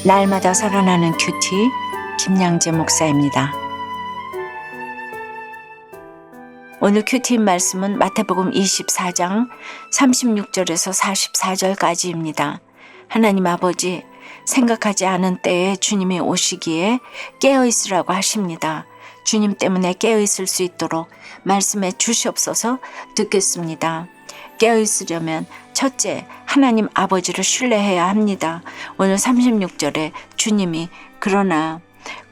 날마다 살아나는 큐티 김양재 목사입니다. 오늘 큐티인 말씀은 마태복음 24장 36절에서 44절까지입니다. 하나님 아버지, 생각하지 않은 때에 주님이 오시기에 깨어있으라고 하십니다. 주님 때문에 깨어있을 수 있도록 말씀해 주시옵소서. 듣겠습니다. 깨어있으려면 첫째, 하나님 아버지를 신뢰해야 합니다. 오늘 36절에 주님이 그러나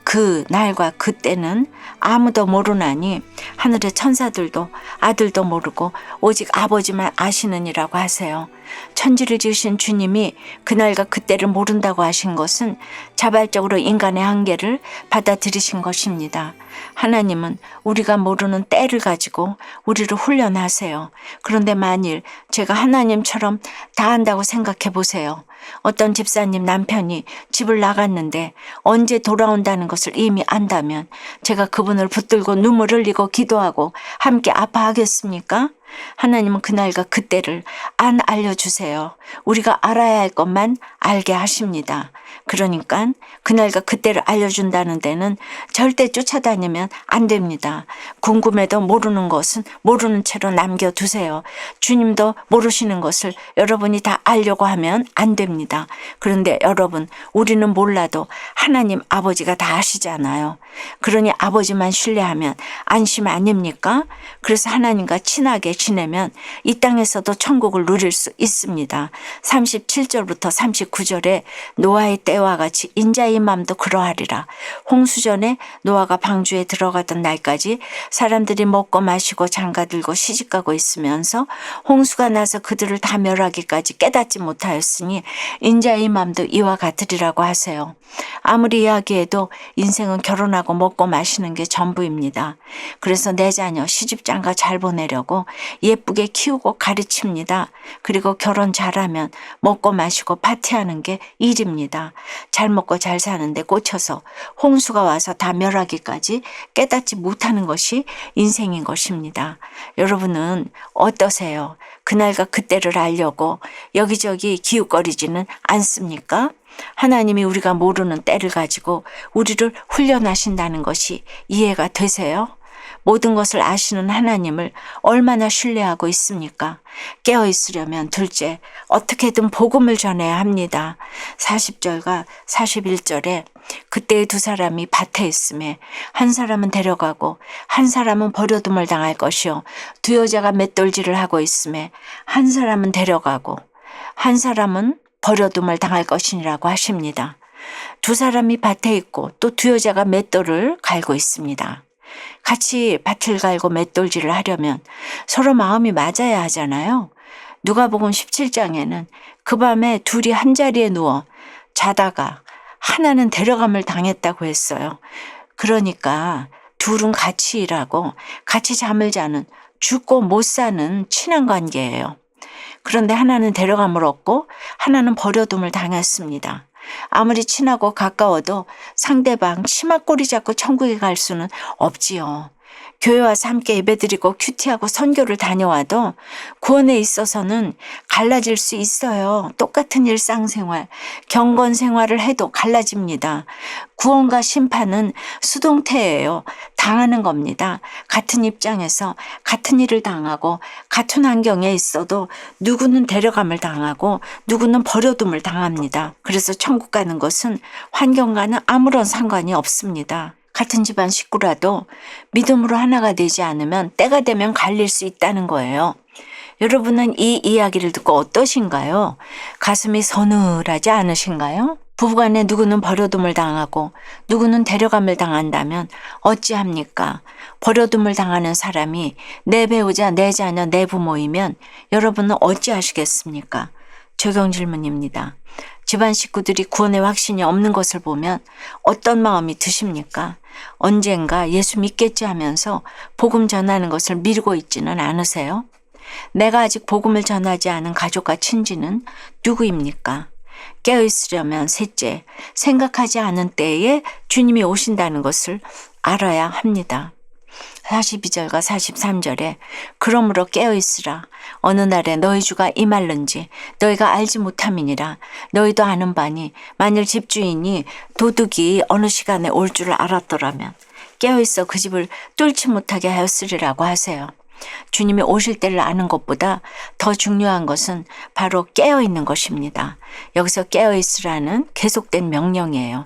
그 날과 그때는 아무도 모르나니 하늘의 천사들도 아들도 모르고 오직 아버지만 아시느니라고 하세요. 천지를 지으신 주님이 그날과 그때를 모른다고 하신 것은 자발적으로 인간의 한계를 받아들이신 것입니다. 하나님은 우리가 모르는 때를 가지고 우리를 훈련하세요. 그런데 만일 제가 하나님처럼 다 한다고 생각해 보세요. 어떤 집사님 남편이 집을 나갔는데 언제 돌아온다는 것을 이미 안다면 제가 그분을 붙들고 눈물 흘리고 기도하고 함께 아파하겠습니까? 하나님은 그날과 그때를 안 알려주세요. 우리가 알아야 할 것만 알게 하십니다. 그러니까 그날과 그때를 알려준다는 데는 절대 쫓아다니면 안 됩니다. 궁금해도 모르는 것은 모르는 채로 남겨두세요. 주님도 모르시는 것을 여러분이 다 알려고 하면 안 됩니다. 그런데 여러분, 우리는 몰라도 하나님 아버지가 다 아시잖아요. 그러니 아버지만 신뢰하면 안심 아닙니까? 그래서 하나님과 친하게 지내면 이 땅에서도 천국을 누릴 수 있습니다. 37절부터 39절에 노아의 때와 같이 인자의 마음도 그러하리라. 홍수전에 노아가 방주에 들어가던 날까지 사람들이 먹고 마시고 장가들고 시집가고 있으면서 홍수가 나서 그들을 다 멸하기까지 깨닫지 못하였으니 인자의 마음도 이와 같으리라고 하세요. 아무리 이야기해도 인생은 결혼하고 먹고 마시는 게 전부입니다. 그래서 내 자녀 시집장가 잘 보내려고 예쁘게 키우고 가르칩니다. 그리고 결혼 잘하면 먹고 마시고 파티하는 게 일입니다. 잘 먹고 잘 사는데 꽂혀서 홍수가 와서 다 멸하기까지 깨닫지 못하는 것이 인생인 것입니다. 여러분은 어떠세요? 그날과 그때를 알려고 여기저기 기웃거리지는 않습니까? 하나님이 우리가 모르는 때를 가지고 우리를 훈련하신다는 것이 이해가 되세요? 모든 것을 아시는 하나님을 얼마나 신뢰하고 있습니까? 깨어있으려면 둘째, 어떻게든 복음을 전해야 합니다. 40절과 41절에 그때의 두 사람이 밭에 있음에 한 사람은 데려가고 한 사람은 버려둠을 당할 것이요 두 여자가 맷돌질을 하고 있음에 한 사람은 데려가고 한 사람은 버려둠을 당할 것이니라고 하십니다. 두 사람이 밭에 있고 또 두 여자가 맷돌을 갈고 있습니다. 같이 밭을 갈고 맷돌질을 하려면 서로 마음이 맞아야 하잖아요. 누가복음 17장에는 그 밤에 둘이 한 자리에 누워 자다가 하나는 데려감을 당했다고 했어요. 그러니까 둘은 같이 일하고 같이 잠을 자는 죽고 못 사는 친한 관계예요. 그런데 하나는 데려감을 얻고 하나는 버려둠을 당했습니다. 아무리 친하고 가까워도 상대방 치마꼬리 잡고 천국에 갈 수는 없지요. 교회 와서 함께 예배드리고 큐티하고 선교를 다녀와도 구원에 있어서는 갈라질 수 있어요. 똑같은 일상생활, 경건 생활을 해도 갈라집니다. 구원과 심판은 수동태예요. 당하는 겁니다. 같은 입장에서 같은 일을 당하고 같은 환경에 있어도 누구는 데려감을 당하고 누구는 버려둠을 당합니다. 그래서 천국 가는 것은 환경과는 아무런 상관이 없습니다. 같은 집안 식구라도 믿음으로 하나가 되지 않으면 때가 되면 갈릴 수 있다는 거예요. 여러분은 이 이야기를 듣고 어떠신가요? 가슴이 서늘하지 않으신가요? 부부간에 누구는 버려둠을 당하고 누구는 데려감을 당한다면 어찌합니까? 버려둠을 당하는 사람이 내 배우자, 내 자녀, 내 부모이면 여러분은 어찌하시겠습니까? 적용 질문입니다. 집안 식구들이 구원의 확신이 없는 것을 보면 어떤 마음이 드십니까? 언젠가 예수 믿겠지 하면서 복음 전하는 것을 미루고 있지는 않으세요? 내가 아직 복음을 전하지 않은 가족과 친지는 누구입니까? 깨어있으려면 셋째, 생각하지 않은 때에 주님이 오신다는 것을 알아야 합니다. 42절과 43절에 그러므로 깨어있으라. 어느 날에 너희 주가 임할는지 너희가 알지 못함이니라. 너희도 아는 바니 만일 집주인이 도둑이 어느 시간에 올 줄을 알았더라면 깨어있어 그 집을 뚫지 못하게 하였으리라고 하세요. 주님이 오실 때를 아는 것보다 더 중요한 것은 바로 깨어있는 것입니다. 여기서 깨어있으라는 계속된 명령이에요.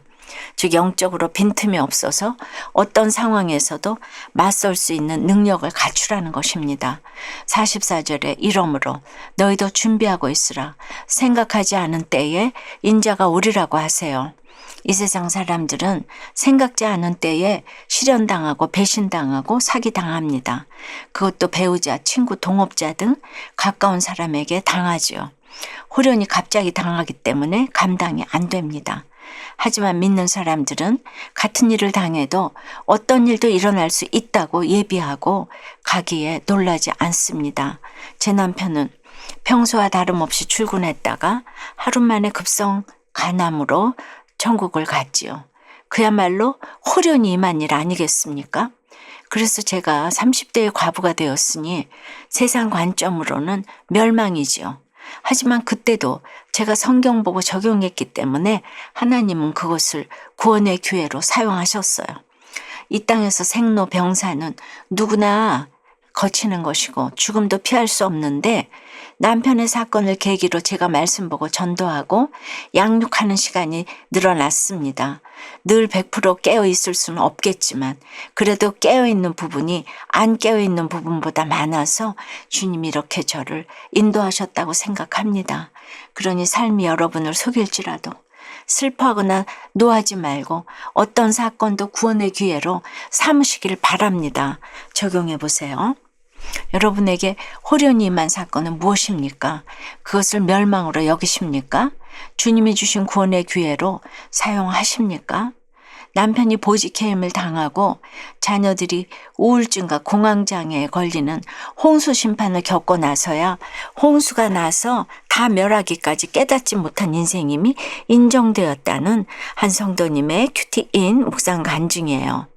즉 영적으로 빈틈이 없어서 어떤 상황에서도 맞설 수 있는 능력을 갖추라는 것입니다. 44절에 이러므로 너희도 준비하고 있으라. 생각하지 않은 때에 인자가 오리라고 하세요. 이 세상 사람들은 생각지 않은 때에 실현당하고 배신당하고 사기당합니다. 그것도 배우자, 친구, 동업자 등 가까운 사람에게 당하지요. 호련히 갑자기 당하기 때문에 감당이 안 됩니다. 하지만 믿는 사람들은 같은 일을 당해도 어떤 일도 일어날 수 있다고 예비하고 가기에 놀라지 않습니다. 제 남편은 평소와 다름없이 출근했다가 하루 만에 급성 간암으로 천국을 갔지요. 그야말로 호련히 임한 일 아니겠습니까? 그래서 제가 30대의 과부가 되었으니 세상 관점으로는 멸망이지요. 하지만 그때도 제가 성경 보고 적용했기 때문에 하나님은 그것을 구원의 기회로 사용하셨어요. 이 땅에서 생로병사는 누구나 거치는 것이고 죽음도 피할 수 없는데 남편의 사건을 계기로 제가 말씀 보고 전도하고 양육하는 시간이 늘어났습니다. 늘 100% 깨어 있을 수는 없겠지만 그래도 깨어 있는 부분이 안 깨어 있는 부분보다 많아서 주님이 이렇게 저를 인도하셨다고 생각합니다. 그러니 삶이 여러분을 속일지라도 슬퍼하거나 노하지 말고 어떤 사건도 구원의 기회로 삼으시기를 바랍니다. 적용해 보세요. 여러분에게 호련히 임한 사건은 무엇입니까? 그것을 멸망으로 여기십니까? 주님이 주신 구원의 기회로 사용하십니까? 남편이 보직해임을 당하고 자녀들이 우울증과 공황장애에 걸리는 홍수 심판을 겪고 나서야 홍수가 나서 다 멸하기까지 깨닫지 못한 인생임이 인정되었다는 한 성도님의 큐티인 묵상 간증이에요.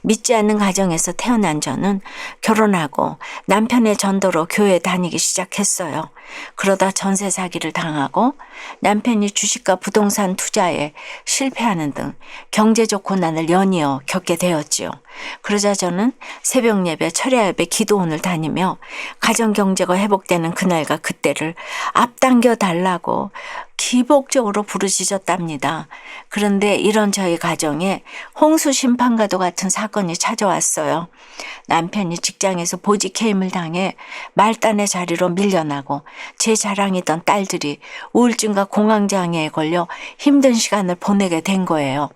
믿지 않는 가정에서 태어난 저는 결혼하고 남편의 전도로 교회 다니기 시작했어요. 그러다 전세 사기를 당하고 남편이 주식과 부동산 투자에 실패하는 등 경제적 고난을 연이어 겪게 되었지요. 그러자 저는 새벽 예배, 철야 예배, 기도원을 다니며 가정 경제가 회복되는 그날과 그때를 앞당겨 달라고 기복적으로 부르짖었답니다. 그런데 이런 저희 가정에 홍수 심판과도 같은 사건이 찾아왔어요. 남편이 직장에서 보직해임을 당해 말단의 자리로 밀려나고 제 자랑이던 딸들이 우울증과 공황장애에 걸려 힘든 시간을 보내게 된 거예요.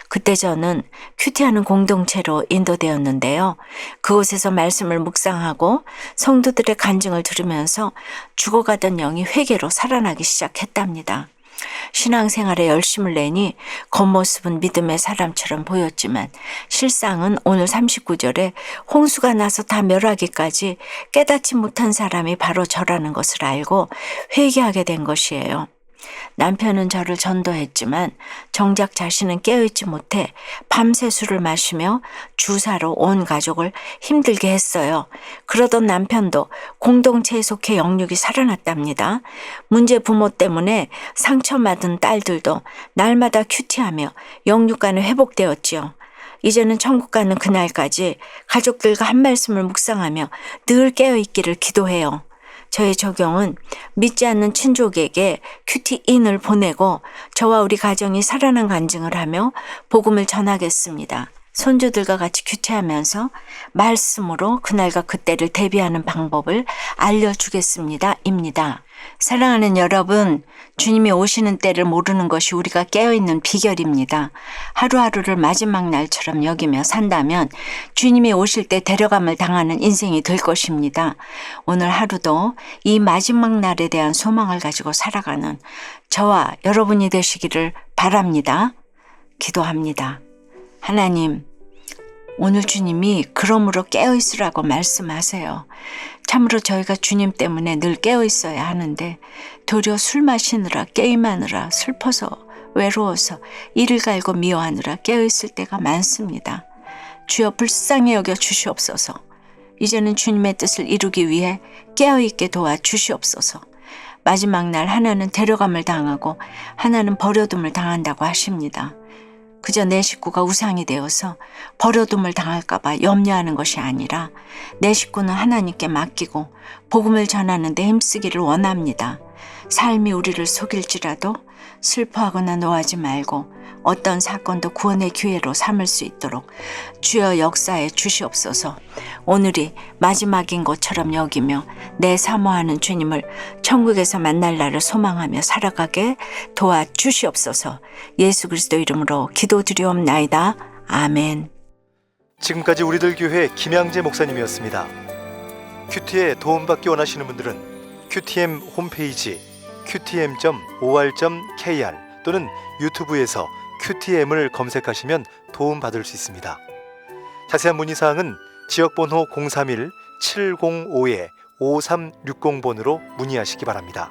그때 저는 큐티하는 공동체로 인도되었는데요. 그곳에서 말씀을 묵상하고 성도들의 간증을 들으면서 죽어가던 영이 회개로 살아나기 시작했답니다. 신앙생활에 열심을 내니 겉모습은 믿음의 사람처럼 보였지만 실상은 오늘 39절에 홍수가 나서 다 멸하기까지 깨닫지 못한 사람이 바로 저라는 것을 알고 회개하게 된 것이에요. 남편은 저를 전도했지만 정작 자신은 깨어있지 못해 밤새 술을 마시며 주사로 온 가족을 힘들게 했어요. 그러던 남편도 공동체에 속해 영육이 살아났답니다. 문제 부모 때문에 상처받은 딸들도 날마다 큐티하며 영육간에 회복되었지요. 이제는 천국 가는 그날까지 가족들과 한 말씀을 묵상하며 늘 깨어있기를 기도해요. 저의 적용은 믿지 않는 친족에게 큐티인을 보내고 저와 우리 가정이 살아난 간증을 하며 복음을 전하겠습니다. 손주들과 같이 큐티하면서 말씀으로 그날과 그때를 대비하는 방법을 알려주겠습니다. 입니다. 사랑하는 여러분, 주님이 오시는 때를 모르는 것이 우리가 깨어있는 비결입니다. 하루하루를 마지막 날처럼 여기며 산다면 주님이 오실 때 데려감을 당하는 인생이 될 것입니다. 오늘 하루도 이 마지막 날에 대한 소망을 가지고 살아가는 저와 여러분이 되시기를 바랍니다. 기도합니다. 하나님, 오늘 주님이 그러므로 깨어있으라고 말씀하세요. 참으로 저희가 주님 때문에 늘 깨어있어야 하는데 도리어 술 마시느라 게임하느라 슬퍼서 외로워서 이를 갈고 미워하느라 깨어있을 때가 많습니다. 주여 불쌍히 여겨 주시옵소서. 이제는 주님의 뜻을 이루기 위해 깨어있게 도와 주시옵소서. 마지막 날 하나는 데려감을 당하고 하나는 버려둠을 당한다고 하십니다. 그저 내 식구가 우상이 되어서 버려둠을 당할까 봐 염려하는 것이 아니라 내 식구는 하나님께 맡기고 복음을 전하는 데 힘쓰기를 원합니다. 삶이 우리를 속일지라도 슬퍼하거나 노하지 말고 어떤 사건도 구원의 기회로 삼을 수 있도록 주여 역사해 주시옵소서. 오늘이 마지막인 것처럼 여기며 내 사모하는 주님을 천국에서 만날 날을 소망하며 살아가게 도와주시옵소서. 예수 그리스도 이름으로 기도드리옵나이다. 아멘. 지금까지 우리들 교회 김양재 목사님이었습니다. 큐티에 도움받기 원하시는 분들은 큐티엠 홈페이지 qtm.or.kr 또는 유튜브에서 큐티엠을 검색하시면 도움받을 수 있습니다. 자세한 문의사항은 지역번호 031-705-5360번으로 문의하시기 바랍니다.